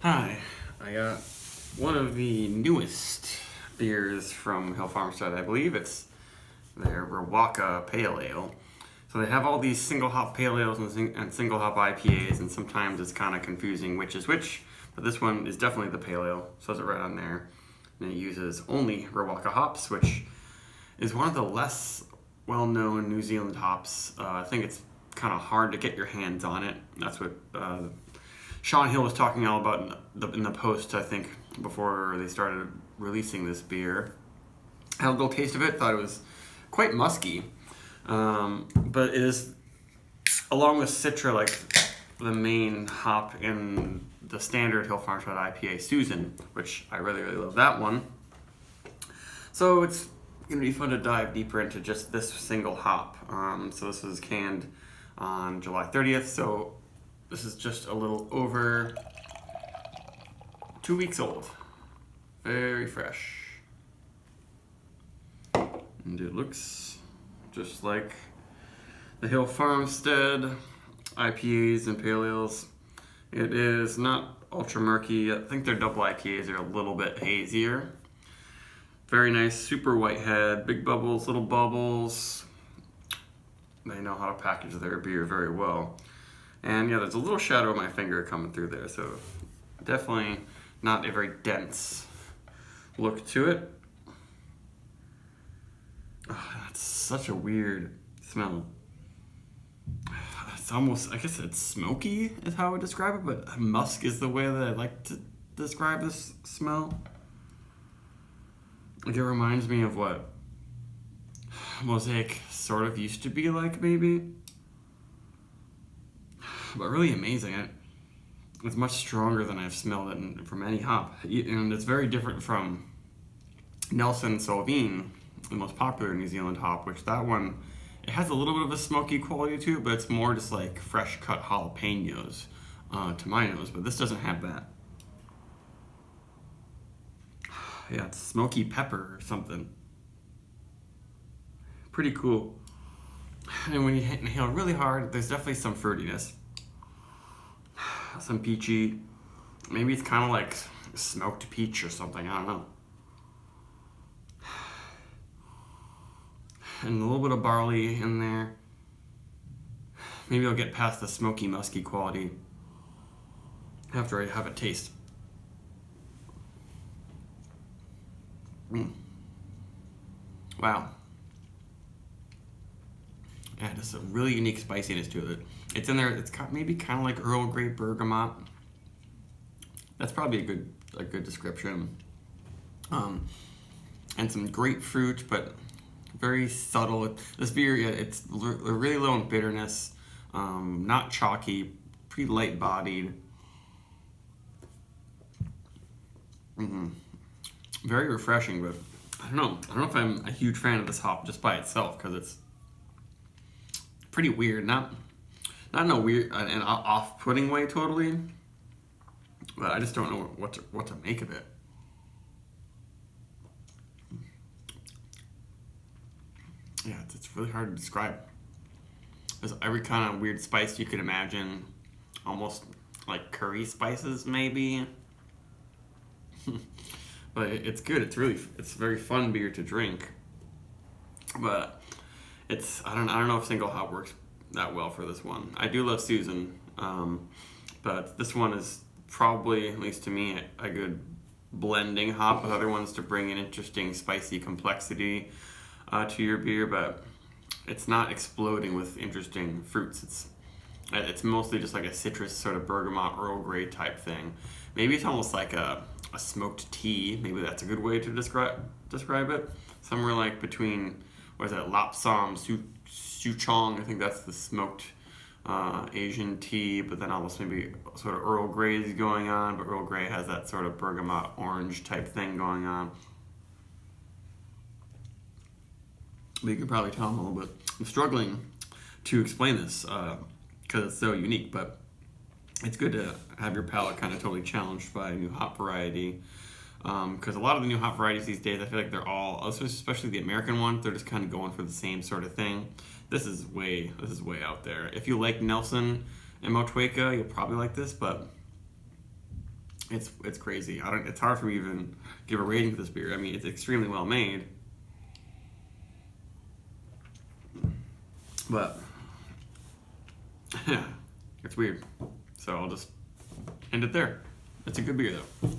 Hi, I got one of the newest beers from Farmstead. I believe it's their Riwaka Pale Ale. So they have all these single hop pale ales and single hop IPAs, and sometimes it's kind of confusing which is which. But this one is definitely the pale ale. Says it right on there, and it uses only Riwaka hops, which is one of the less well-known New Zealand hops. I think it's kind of hard to get your hands on it. That's what Sean Hill was talking all about in the post, I think, before they started releasing this beer. Had a little taste of it, thought it was quite musky. But it is, along with Citra, like the main hop in the standard Hill Farmstead IPA, Susan, which I really, really love that one. So it's going to be fun to dive deeper into just this single hop. So this was canned on July 30th, so this is just a little over 2 weeks old. Very fresh. And it looks just like the Hill Farmstead IPAs and pale ales. It is not ultra murky. I think their double IPAs are a little bit hazier. Very nice, super white head, big bubbles, little bubbles. They know how to package their beer very well. And yeah, there's a little shadow of my finger coming through there, so definitely not a very dense look to it. Oh, that's such a weird smell. It's almost, I guess it's smoky is how I would describe it, but musk is the way that I like to describe this smell. Like, it reminds me of what Mosaic sort of used to be like, maybe. But really amazing. It's much stronger than I've smelled it from any hop. And it's very different from Nelson Sauvin, the most popular New Zealand hop, which that one, it has a little bit of a smoky quality to it, but it's more just like fresh cut jalapenos to my nose, but this doesn't have that. Yeah, it's smoky pepper or something. Pretty cool. And when you inhale really hard, there's definitely some fruitiness. Some peachy. Maybe it's kind of like smoked peach or something, I don't know. And a little bit of barley in there. Maybe I'll get past the smoky, musky quality after I have a taste. Wow. Yeah, just a really unique spiciness to it. It's in there. It's got maybe kind of like Earl Grey bergamot. That's probably a good description. And some grapefruit, but very subtle. This beer, yeah, it's really low in bitterness. Not chalky, pretty light bodied. Very refreshing, but I don't know if I'm a huge fan of this hop just by itself, because it's pretty weird. Not in a weird and off-putting way totally, but I just don't know what to make of it. Yeah, it's really hard to describe. There's every kind of weird spice you could imagine, almost like curry spices maybe. But it's good. It's a very fun beer to drink. But I don't know if single hop works that well for this one. I do love Susan, but this one is probably, at least to me, a good blending hop with other ones to bring an interesting spicy complexity to your beer, but it's not exploding with interesting fruits. It's mostly just like a citrus sort of bergamot Earl Grey type thing. Maybe it's almost like a smoked tea. Maybe that's a good way to describe it. Somewhere like between, what is that, Lapsam, Souchong, I think that's the smoked Asian tea, but then almost maybe sort of Earl Grey is going on, but Earl Grey has that sort of bergamot orange type thing going on. But you can probably tell I'm a little bit, I'm struggling to explain this because it's so unique, but it's good to have your palate kind of totally challenged by a new hop variety. Because a lot of the new hop varieties these days, I feel like they're all, especially the American ones, they're just kind of going for the same sort of thing. This is way out there. If you like Nelson and Motueka, you'll probably like this, but It's crazy. It's hard for me to even give a rating to this beer. I mean, it's extremely well made, but yeah, it's weird. So I'll just end it there. It's a good beer though.